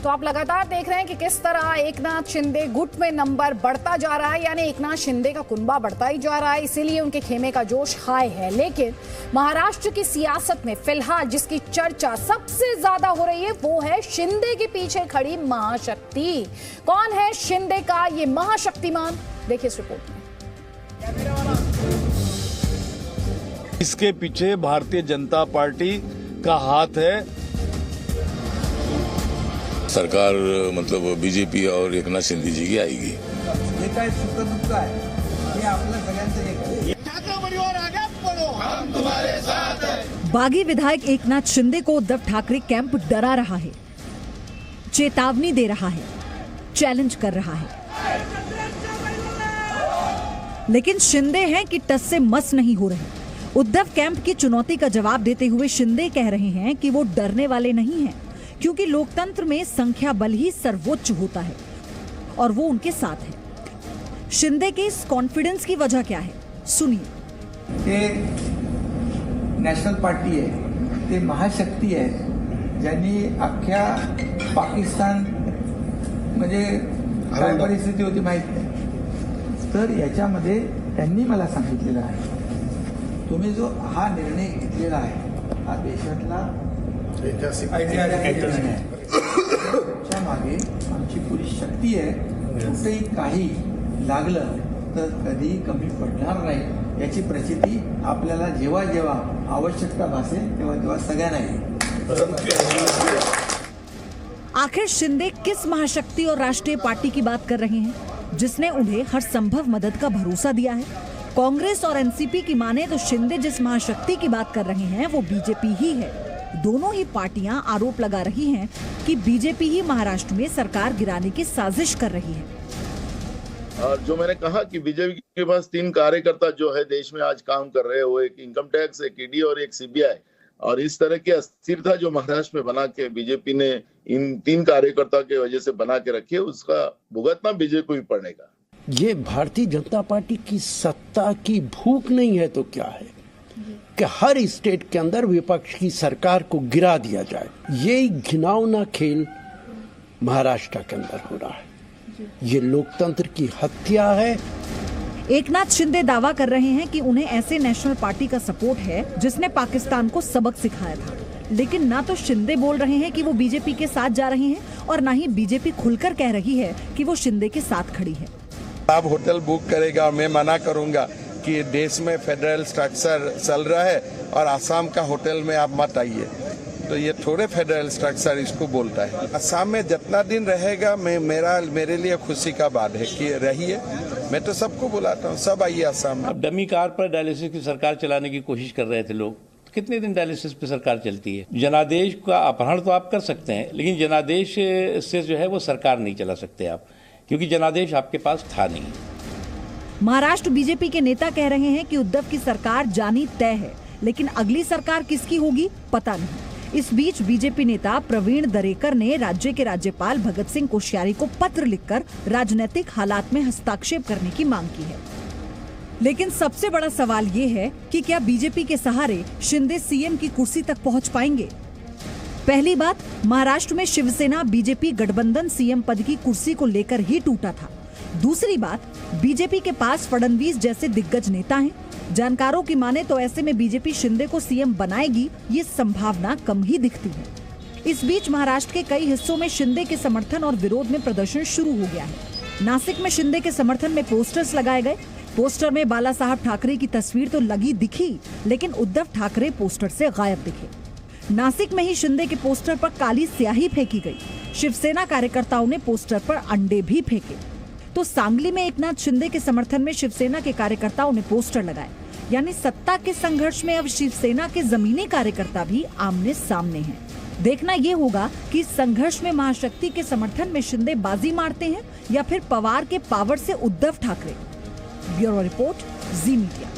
तो आप लगातार देख रहे हैं कि किस तरह एकनाथ शिंदे गुट में नंबर बढ़ता जा रहा है, यानी एकनाथ शिंदे का कुनबा बढ़ता ही जा रहा है, इसीलिए उनके खेमे का जोश हाई है। लेकिन महाराष्ट्र की सियासत में फिलहाल जिसकी चर्चा सबसे ज्यादा हो रही है वो है शिंदे के पीछे खड़ी महाशक्ति। कौन है शिंदे का ये महाशक्तिमान, देखिए इस रिपोर्ट में। इसके पीछे भारतीय जनता पार्टी का हाथ है। सरकार मतलब बीजेपी और एकनाथ शिंदे जी की आएगी। हे काय सुख दुःख आहे हे आपल्या सगळ्यांचं एक आहे। बागी विधायक एकनाथ शिंदे को उद्धव ठाकरे कैंप डरा रहा है, चेतावनी दे रहा है, चैलेंज कर रहा है। लेकिन शिंदे हैं कि टस से मस नहीं हो रहे। उद्धव कैंप की चुनौती का जवाब देते हुए शिंदे कह रहे हैं कि वो डरने वाले नहीं हैं, क्योंकि लोकतंत्र में संख्या बल ही सर्वोच्च होता है और वो उनके साथ है। शिंदे के इस कॉन्फिडेंस की वजह क्या है, सुनिए। ते नॅशनल पार्टी आहे, ते महाशक्ती आहे, ज्यांनी अख्ख्या पाकिस्तान म्हणजे काय परिस्थिती होती माहित नाही। तर याच्यामध्ये त्यांनी मला सांगितलेलं आहे, तुम्ही जो हा निर्णय घेतलेला आहे हा देशातला त्याच्या मागे आमची पुरी शक्ती आहे। कुठेही काही लागलं तर कधीही कमी पडणार नाही याची प्रचिती आपल्याला जेव्हा जेव्हा आवश्यकता भासेल तेव्हा तेव्हा सगळ्यांना येईल। आखिर शिंदे किस महाशक्ति और राष्ट्रीय पार्टी की बात कर रहे हैं जिसने उन्हें हर संभव मदद का भरोसा दिया है? कांग्रेस और एनसीपी की माने तो शिंदे जिस महाशक्ति की बात कर रहे हैं वो बीजेपी ही है। दोनों ही पार्टियां आरोप लगा रही हैं कि बीजेपी ही महाराष्ट्र में सरकार गिराने की साजिश कर रही है। और जो मैंने कहा कि बीजेपी के पास 3 कार्यकर्ता जो है देश में आज काम कर रहे हैं, वो एक इनकम टैक्स, एक ईडी और एक सीबीआई, और इस तरह की अस्थिरता जो महाराष्ट्र में बना के बीजेपी ने इन 3 कार्यकर्ता की वजह से बना के रखी है, उसका भुगतना बीजेपी को ही पड़ेगा। ये भारतीय जनता पार्टी की सत्ता की भूख नहीं है तो क्या है कि हर स्टेट के अंदर विपक्ष की सरकार को गिरा दिया जाए। ये घिनौना खेल महाराष्ट्र के अंदर हो रहा है, ये लोकतंत्र की हत्या है। एकनाथ शिंदे दावा कर रहे हैं कि उन्हें ऐसे नेशनल पार्टी का सपोर्ट है जिसने पाकिस्तान को सबक सिखाया था। लेकिन ना तो शिंदे बोल रहे हैं कि वो बीजेपी के साथ जा रहे हैं और ना ही बीजेपी खुलकर कह रही है कि वो शिंदे के साथ खड़ी है। आप होटल बुक करेगा, मैं मना करूंगा कि देश में फेडरल स्ट्रक्चर चल रहा है और असम का होटल में आप मत आइए, तो ये थोड़े फेडरल स्ट्रक्चर इसको बोलता है। असम में जितना दिन रहेगा मेरे लिए खुशी का बात है कि रहिए। मैं तो सबको बुलाता हूँ, सब आइए असम। अब डमी कार पर डायलिसिस की सरकार चलाने की कोशिश कर रहे थे लोग। कितने दिन डायलिसिस पे सरकार चलती है? जनादेश का अपहरण तो आप कर सकते हैं, लेकिन जनादेश से जो है वो सरकार नहीं चला सकते आप, क्योंकि जनादेश आपके पास था नहीं। महाराष्ट्र बीजेपी के नेता कह रहे हैं कि उद्धव की सरकार जानी तय है, लेकिन अगली सरकार किसकी होगी पता नहीं। इस बीच बीजेपी नेता प्रवीण दरेकर ने राज्य के राज्यपाल भगत सिंह कोश्यारी को पत्र लिखकर राजनीतिक हालात में हस्तक्षेप करने की मांग की है। लेकिन सबसे बड़ा सवाल ये है कि क्या बीजेपी के सहारे शिंदे सीएम की कुर्सी तक पहुंच पाएंगे? पहली बात, महाराष्ट्र में शिवसेना बीजेपी गठबंधन सीएम पद की कुर्सी को लेकर ही टूटा था। दूसरी बात, बीजेपी के पास फडणवीस जैसे दिग्गज नेता हैं। जानकारों की माने तो ऐसे में बीजेपी शिंदे को सीएम बनाएगी, ये संभावना कम ही दिखती है। इस बीच महाराष्ट्र के कई हिस्सों में शिंदे के समर्थन और विरोध में प्रदर्शन शुरू हो गया है। नासिक में शिंदे के समर्थन में पोस्टर्स लगाए गए। पोस्टर में बाला साहब ठाकरे की तस्वीर तो लगी दिखी, लेकिन उद्धव ठाकरे पोस्टर से गायब दिखे। नासिक में ही शिंदे के पोस्टर पर काली स्याही फेंकी गई। शिवसेना कार्यकर्ताओं ने पोस्टर पर अंडे भी फेंके। तो सांगली में एकनाथ शिंदे के समर्थन में शिवसेना के कार्यकर्ताओं ने पोस्टर लगाए। यानी सत्ता के संघर्ष में अब शिवसेना के जमीनी कार्यकर्ता भी आमने सामने हैं। देखना ये होगा कि इस संघर्ष में महाशक्ति के समर्थन में शिंदे बाजी मारते हैं या फिर पवार के पावर से उद्धव ठाकरे। ब्यूरो रिपोर्ट, जी मीडिया।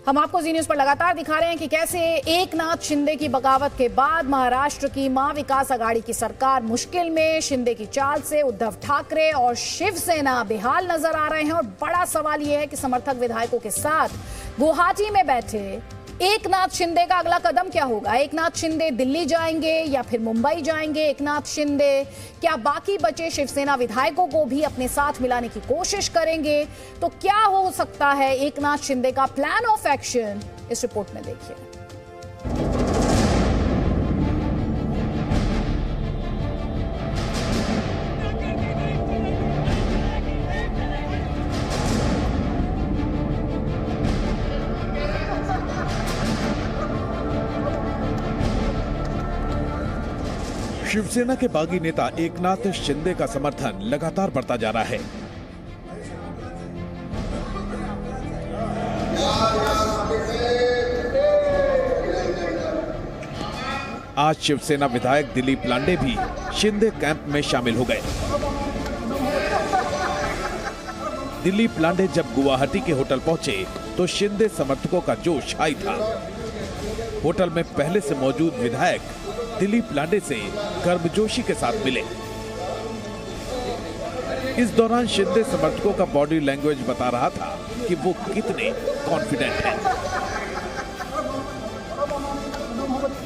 हम आपको जी न्यूज पर लगातार दिखा रहे हैं कि कैसे एकनाथ शिंदे की बगावत के बाद महाराष्ट्र की महाविकास आघाड़ी की सरकार मुश्किल में। शिंदे की चाल से उद्धव ठाकरे और शिवसेना बेहाल नजर आ रहे हैं और बड़ा सवाल यह है कि समर्थक विधायकों के साथ गुवाहाटी में बैठे एकनाथ शिंदे का अगला कदम क्या होगा? एकनाथ शिंदे दिल्ली जाएंगे या फिर मुंबई जाएंगे? एकनाथ शिंदे क्या बाकी बचे शिवसेना विधायकों को भी अपने साथ मिलाने की कोशिश करेंगे? तो क्या हो सकता है एकनाथ शिंदे का प्लान ऑफ एक्शन? इस रिपोर्ट में देखिए। शिवसेना के बागी नेता एकनाथ शिंदे का समर्थन लगातार बढ़ता जा रहा है। आज शिवसेना विधायक दिलीप लांडे भी शिंदे कैंप में शामिल हो गए। दिलीप लांडे जब गुवाहाटी के होटल पहुंचे तो शिंदे समर्थकों का जोश हाई था। होटल में पहले से मौजूद विधायक दिलीप लांडे से गर्मजोशी के साथ मिले। इस दौरान शिंदे समर्थकों का बॉडी लैंग्वेज बता रहा था कि वो कितने कॉन्फिडेंट हैं।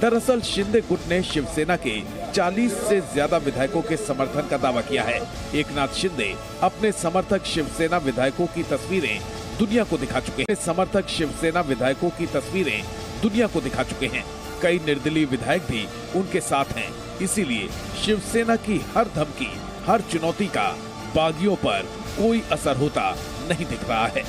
दरअसल शिंदे गुट ने शिवसेना के 40 से ज्यादा विधायकों के समर्थन का दावा किया है। एकनाथ शिंदे अपने समर्थक शिवसेना विधायकों की तस्वीरें दुनिया को दिखा चुके हैं। समर्थक शिवसेना विधायकों की तस्वीरें दुनिया को दिखा चुके हैं। कई निर्दलीय विधायक भी उनके साथ हैं। इसीलिए शिवसेना की हर धमकी, हर चुनौती का बागियों पर कोई असर होता नहीं दिख रहा है।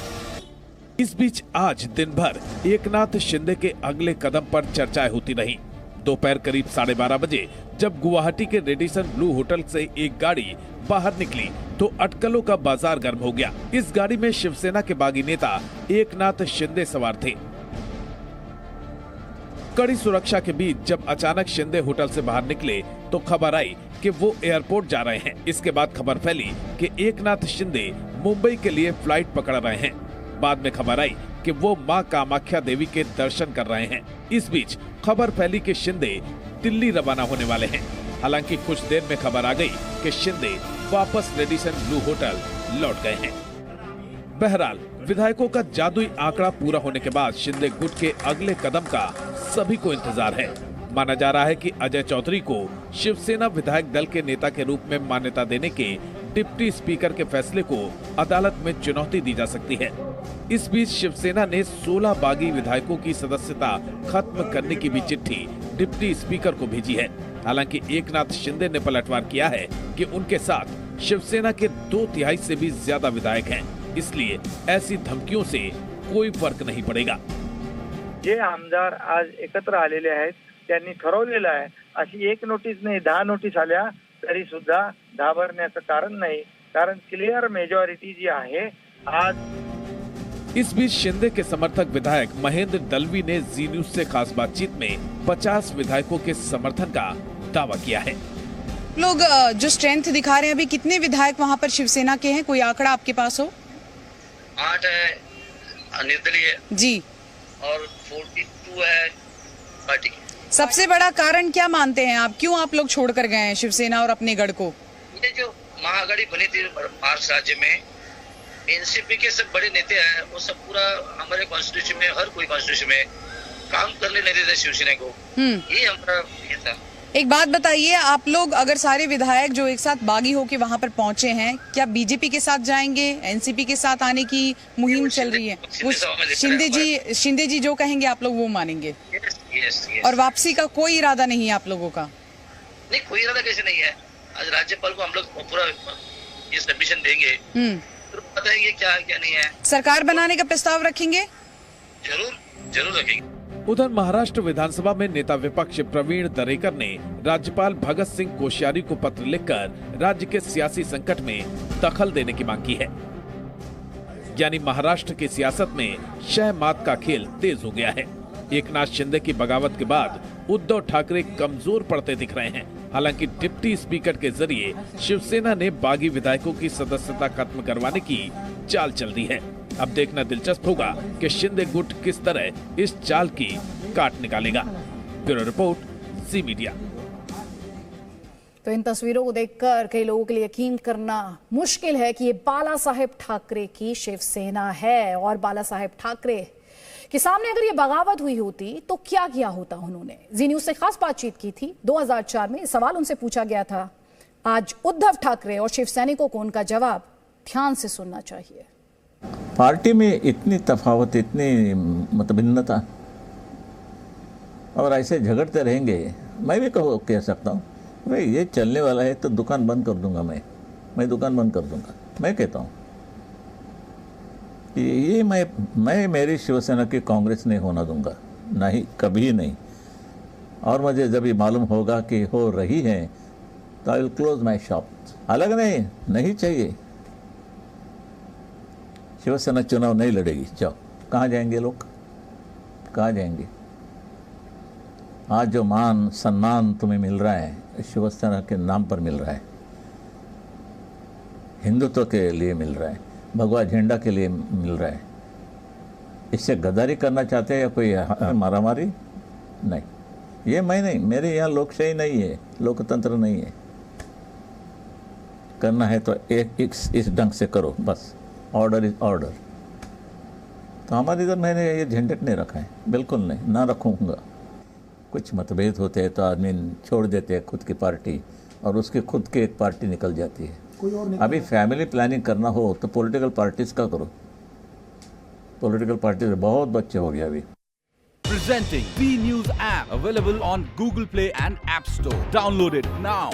इस बीच आज दिन भर एकनाथ शिंदे के अगले कदम पर चर्चाएं होती रहीं। दोपहर करीब 12:30 बजे जब गुवाहाटी के रेडिसन ब्लू होटल से एक गाड़ी बाहर निकली तो अटकलों का बाजार गर्म हो गया। इस गाड़ी में शिवसेना के बागी नेता एकनाथ शिंदे सवार थे। कड़ी सुरक्षा के बीच जब अचानक शिंदे होटल से बाहर निकले तो खबर आई कि वो एयरपोर्ट जा रहे हैं। इसके बाद खबर फैली कि एकनाथ शिंदे मुंबई के लिए फ्लाइट पकड़ रहे हैं। बाद में खबर आई कि वो मां कामाख्या देवी के दर्शन कर रहे हैं। इस बीच खबर फैली कि शिंदे दिल्ली रवाना होने वाले हैं। हालांकि कुछ देर में खबर आ गई कि शिंदे वापस रेडिसन ब्लू होटल लौट गए हैं। बहरहाल विधायकों का जादुई आंकड़ा पूरा होने के बाद शिंदे गुट के अगले कदम का सभी को इंतजार है। माना जा रहा है कि अजय चौधरी को शिवसेना विधायक दल के नेता के रूप में मान्यता देने के डिप्टी स्पीकर के फैसले को अदालत में चुनौती दी जा सकती है। इस बीच शिवसेना ने 16 बागी विधायकों की सदस्यता खत्म करने की भी चिट्ठी डिप्टी स्पीकर को भेजी है। हालांकि एकनाथ शिंदे ने पलटवार किया है कि उनके साथ शिवसेना के 2/3 से भी ज्यादा विधायक हैं, इसलिए ऐसी धमकियों से कोई फर्क नाही पडेगा। जे आमदार आज एकत्र आलेले आहेत त्यांनी ठरवलेलं आहे अशी एक नोटीस नाही 10 नोटीस आल्या तरी सुद्धा घाबरण्याचं कारण नाही, कारण क्लियर मेजॉरिटी जी आहे आज। इस बीच शिंदे के समर्थक विधायक महेंद्र दलवी ने जी न्यूज से खास बातचीत में 50 विधायकों के समर्थन का दावा किया है। लोग जो स्ट्रेंथ दिखा रहे हैं, अभी कितने विधायक वहां पर शिवसेना के हैं, कोई आंकड़ा आपके पास हो? 8 है निर्दलीय जी और 42 है पार्टी। सबसे बड़ा कारण क्या मानते हैं आप, क्यों आप लोग छोड़कर गए हैं शिवसेना और अपने गढ़ को? ये जो महाआघाड़ी बनी थी 5 राज्य में, एनसीपी के सब बड़े नेता हैं, वो सब पूरा हमारे कॉन्स्टिट्यूशन में, हर कोई कॉन्स्टिट्यूशन में काम करने नहीं देते शिवसेना को। ये हमारा ये था। एक बात बताइए, आप लोग अगर सारे विधायक जो एक साथ बागी होके वहां पर पहुंचे हैं, क्या बीजेपी के साथ जाएंगे? एनसीपी के साथ आने की मुहिम चल रही है, वो शिंदे जी जो कहेंगे आप लोग वो मानेंगे? यस। और वापसी का कोई इरादा नहीं है आप लोगों का? नहीं, कोई इरादा कैसे नहीं है। आज राज्यपाल को हम लोग पूरा ये सबमिशन देंगे, तो बताएंगे क्या है क्या नहीं है। सरकार बनाने का प्रस्ताव रखेंगे? जरूर रखेंगे। उधर महाराष्ट्र विधानसभा में नेता विपक्ष प्रवीण दरेकर ने राज्यपाल भगत सिंह कोश्यारी को पत्र लिखकर राज्य के सियासी संकट में दखल देने की मांग की है। यानी महाराष्ट्र की सियासत में शह मात का खेल तेज हो गया है। एकनाथ शिंदे की बगावत के बाद उद्धव ठाकरे कमजोर पड़ते दिख रहे हैं। हालांकि डिप्टी स्पीकर के जरिए शिवसेना ने बागी विधायकों की सदस्यता खत्म करवाने की चाल चल रही है। अब देखना दिलचस्प होगा कि शिंदे गुट किस तरह इस चाल की काट निकालेगा। ब्यूरो रिपोर्ट, जी मीडिया। तो इन तस्वीरों को देखकर कई लोगों के लिए यकीन करना मुश्किल है कि ये बाला साहेब ठाकरे की शिवसेना है। और बाला साहेब ठाकरे कि सामने अगर ये बगावत हुई होती तो क्या किया होता उन्होंने। जी न्यूज से खास बातचीत की थी 2004 में। सवाल उनसे पूछा गया था। आज उद्धव ठाकरे और शिवसैनिकों को उनका जवाब ध्यान से सुनना चाहिए। पार्टी में इतनी तफावत, इतनी मतभिन्नता, और ऐसे झगड़ते रहेंगे। मैं भी कह सकता हूँ भाई ये चलने वाला है तो दुकान बंद कर दूंगा, मैं दुकान बंद कर दूंगा। मैं कहता हूँ ये मैं मेरी शिवसेना की कांग्रेस नहीं होना दूंगा, नहीं, कभी नहीं। और मुझे जब ये मालूम होगा कि हो रही है तो I will close my shop. अलग नहीं चाहिए। शिवसेना चुनाव नहीं लड़ेगी। जाओ, कहाँ जाएंगे लोग, कहाँ जाएंगे? आज जो मान सम्मान तुम्हें मिल रहा है शिवसेना के नाम पर मिल रहा है, हिंदुत्व के लिए मिल रहा है, भगवा झंडा के लिए मिल रहा है। इससे गद्दारी करना चाहते हैं या कोई मारामारी? नहीं, ये मैं नहीं। मेरे यहाँ लोकशाही नहीं है, लोकतंत्र नहीं है। करना है तो इस ढंग से करो, बस। Order is order. तो हमारे इधर मैंने ये झंझट नहीं रखा है, बिल्कुल नहीं, ना रखूँगा। कुछ मतभेद होते हैं तो आदमी छोड़ देते हैं खुद की पार्टी और उसकी खुद की एक पार्टी निकल जाती है। अभी फैमिली प्लानिंग करना हो तो पॉलिटिकल पार्टीज का करो। पॉलिटिकल पार्टीज बहुत बच्चे हो गए अभी। Presenting B News app available on Google Play and App Store. Download it now.